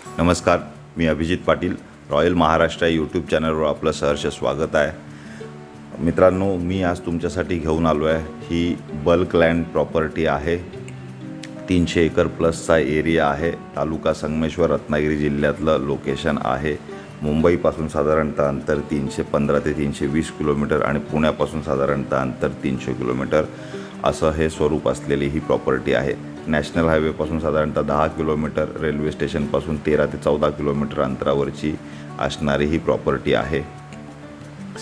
नमस्कार, मी Abhijit Patil. Royal Maharashtra YouTube चॅनलवर आपलं सहर्ष स्वागत आहे. मित्रांनो, मी आज तुमच्यासाठी घेऊन आलो आहे. ही बल्क लँड प्रॉपर्टी आहे. 300 एकर प्लसचा एरिया आहे. तालुका संगमेश्वर, रत्नागिरी जिल्ह्यातलं लोकेशन आहे. मुंबईपासून साधारणतः अंतर 315 ते 320 किलोमीटर आणि पुण्यापासून साधारणतः अंतर 300 किलोमीटर असं हे स्वरूप असलेली ही प्रॉपर्टी आहे. नॅशनल हायवेपासून साधारणतः 10 किलोमीटर, रेल्वे स्टेशनपासून 13 ते 14 किलोमीटर अंतरावरची असणारी ही प्रॉपर्टी आहे.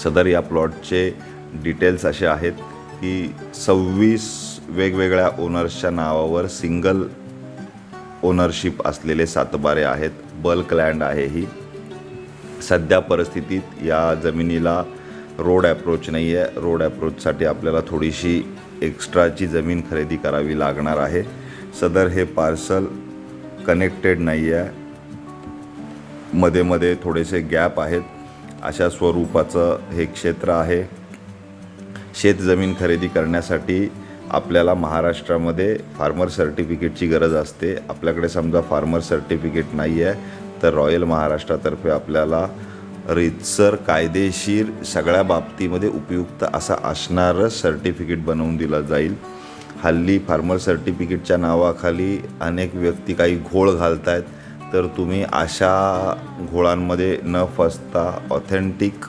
सदर या प्लॉटचे डिटेल्स असे आहेत की 26 वेगवेगळ्या ओनर्सच्या नावावर सिंगल ओनरशिप असलेले सातबारे आहेत. बल्क लँड आहे ही. सध्या परिस्थितीत या जमिनीला रोड ॲप्रोच नाही आहे. रोड ॲप्रोचसाठी आपल्याला थोडीशी एक्स्ट्राची जमीन खरेदी करावी लागणार आहे. सदर हे पार्सल कनेक्टेड नाही आहे. मध्ये मध्ये थोडेसे गॅप आहेत. अशा स्वरूपाचं हे क्षेत्र आहे. शेतजमीन खरेदी करण्यासाठी आपल्याला महाराष्ट्रामध्ये फार्मर सर्टिफिकेटची गरज असते. आपल्याकडे समजा फार्मर सर्टिफिकेट नाही आहे तर रॉयल महाराष्ट्रातर्फे आपल्याला रीतसर कायदेशीर सगळ्या बाबतीमध्ये उपयुक्त असं असणारं सर्टिफिकेट बनवून दिलं जाईल. हल्ली फार्मर सर्टिफिकेटच्या नावाखाली अनेक व्यक्ती काही घोळ घालत आहेत, तर तुम्ही अशा घोळांमध्ये न फसता ऑथेंटिक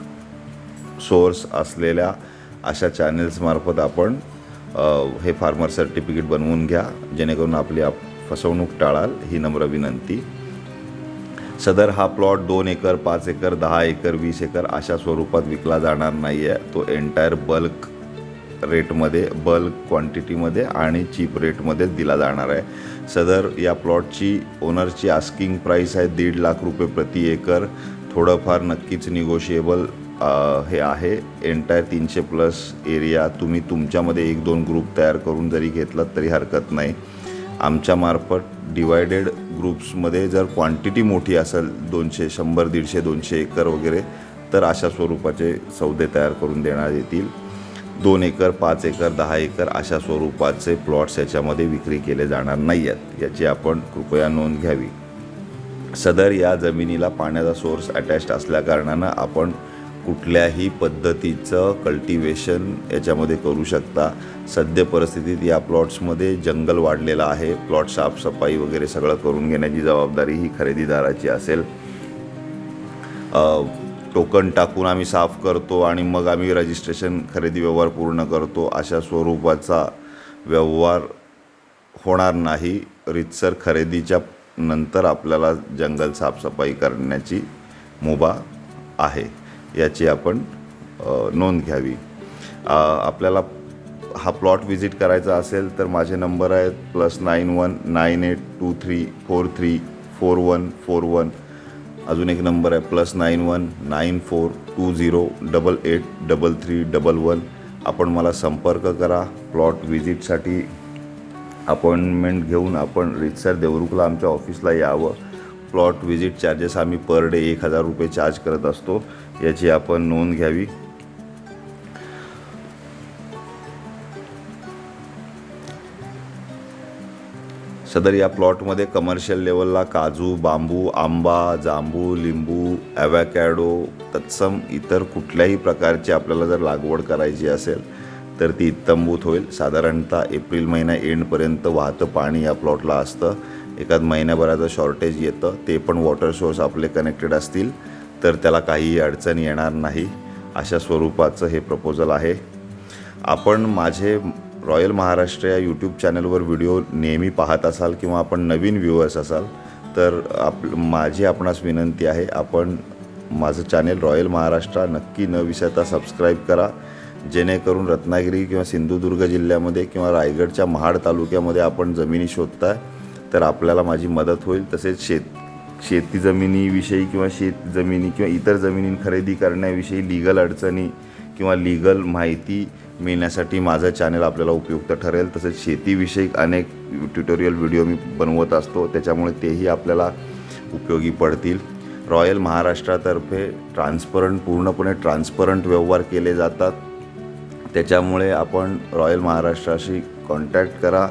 सोर्स असलेल्या अशा चॅनल्समार्फत आपण हे फार्मर सर्टिफिकेट बनवून घ्या, जेणेकरून आपली फसवणूक टाळाल, ही नम्र विनंती. सदर हा plot 2 acre, 5 acre, 10 acre, 20 acre अशा स्वरूपात विकला जाणार नाही आहे. तो एंटायर बल्क रेटमध्ये, बल्क क्वांटिटीमध्ये आणि चीप रेटमध्येच दिला जाणार आहे. सदर या प्लॉटची ओनरची आस्किंग प्राईस आहे 1.5 लाख रुपये प्रति एकर. थोडंफार नक्कीच निगोशिएबल हे आहे. एंटायर 300+ एरिया तुम्ही तुमच्यामध्ये 1-2 ग्रुप तयार करून जरी घेतलात तरी हरकत नाही. आमच्यामार्फत डिवायडेड ग्रुप्समध्ये जर क्वांटिटी मोठी असेल, 200, 100, 150, 200 एकर वगैरे, तर अशा स्वरूपाचे सौदे तयार करून देण्यात येतील. 2 एकर, 5 एकर, 10 एकर अशा स्वरूपाचे प्लॉट्स याच्यामध्ये विक्री केले जाणार नाही आहेत, याची आपण कृपया नोंद घ्यावी. सदर या जमिनीला पाण्याचा सोर्स अटॅच्ड असल्याकारणानं आपण कुठल्याही पद्धतीचं कल्टिवेशन याच्यामध्ये करू शकता. सद्य परिस्थितीत या प्लॉट्समध्ये जंगल वाढलेलं आहे. प्लॉट साफसफाई वगैरे सगळं करून घेण्याची जबाबदारी ही खरेदीदाराची असेल. टोकन टाकून आम्ही साफ करतो आणि मग आम्ही रजिस्ट्रेशन खरेदी व्यवहार पूर्ण करतो, अशा स्वरूपाचा व्यवहार होणार नाही. रीतसर खरेदीच्या नंतर आपल्याला जंगल साफसफाई करण्याची मुभा आहे, याची आपण नोंद घ्यावी. आपल्याला हा प्लॉट व्हिजिट करायचा असेल तर माझे नंबर आहेत +91 9823 434141. अजून एक नंबर आहे +91 9420 883311. आपण मला संपर्क करा. प्लॉट व्हिजिटसाठी अपॉइंटमेंट घेऊन आपण रीतसर देवरुखला आमच्या ऑफिसला यावं. प्लॉट व्हिजिट चार्जेस आम्ही पर डे 1000 रुपये चार्ज करत असतो, याची आपण नोंद घ्यावी. सदर या प्लॉटमध्ये कमर्शियल लेवलला काजू, बांबू, आंबा, जांभूळ, लिंबू, ॲव्हॅकॅडो तत्सम इतर कुठल्याही प्रकारची आपल्याला जर लागवड करायची असेल तर ती इत्तंभूत होईल. साधारणतः एप्रिल महिना एंडपर्यंत वाहतं पाणी या प्लॉटला असतं. एखाद महिन्याभराचं शॉर्टेज येतं, ते पण वॉटर सोर्स आपले कनेक्टेड असतील तर त्याला काहीही अडचण येणार नाही. अशा स्वरूपाचं हे प्रपोजल आहे. आपण माझे रॉयल महाराष्ट्र या यूट्यूब चॅनलवर व्हिडिओ नेहमी पाहत असाल किंवा आपण नवीन व्ह्यूअर्स असाल तर माझी आपणास विनंती आहे, आपण माझं चॅनल रॉयल महाराष्ट्र नक्की न विसरता सबस्क्राईब करा, जेणेकरून रत्नागिरी किंवा सिंधुदुर्ग जिल्ह्यामध्ये किंवा रायगडच्या महाड तालुक्यामध्ये आपण जमिनी शोधताय तर आपल्याला माझी मदत होईल. तसेच शेती जमिनीविषयी किंवा शेतजमिनी किंवा इतर जमिनी खरेदी करण्याविषयी लीगल अडचणी किंवा लीगल माहिती मिळण्यासाठी माझं चॅनल आपल्याला उपयुक्त ठरेल. तसेच शेतीविषयी अनेक ट्युटोरियल व्हिडिओ मी बनवत असतो, त्याच्यामुळे तेही आपल्याला उपयोगी पडतील. रॉयल महाराष्ट्रातर्फे पूर्णपणे ट्रान्सपरंट व्यवहार केले जातात. त्याच्यामुळे आपण रॉयल महाराष्ट्राशी कॉन्टॅक्ट करा.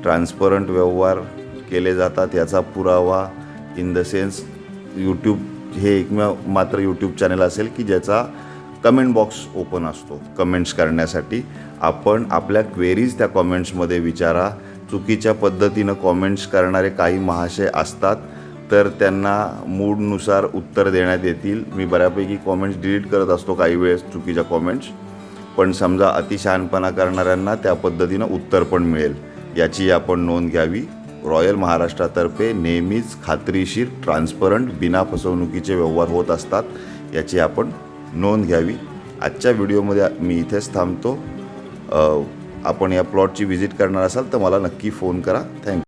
ट्रान्सपरंट व्यवहार केले जातात याचा पुरावा इन द सेन्स यूट्यूब हे एकमेव मात्र यूट्यूब चॅनल असेल की ज्याचा कमेंट बॉक्स ओपन असतो कमेंट्स करण्यासाठी. आपण आपल्या क्वेरीज त्या कॉमेंट्समध्ये विचारा. चुकीच्या पद्धतीनं कॉमेंट्स करणारे काही महाशय असतात तर त्यांना मूडनुसार उत्तर देण्यात येतील. मी बऱ्यापैकी कॉमेंट्स डिलीट करत असतो काही वेळेस चुकीच्या कॉमेंट्स, पण समजा अतिशहाणपणा करणाऱ्यांना त्या पद्धतीनं उत्तर पण मिळेल याची आपण नोंद घ्यावी. रॉयल महाराष्ट्रातर्फे नेहमीच खात्रीशीर, ट्रान्सपरंट, बिना फसवणुकीचे व्यवहार होत असतात याची आपण नोंद घ्यावी. आजच्या व्हिडिओमध्ये मी इथेच थांबतो. आपण या प्लॉटची व्हिजिट करणार असाल तर मला नक्की फोन करा. थँक्यू.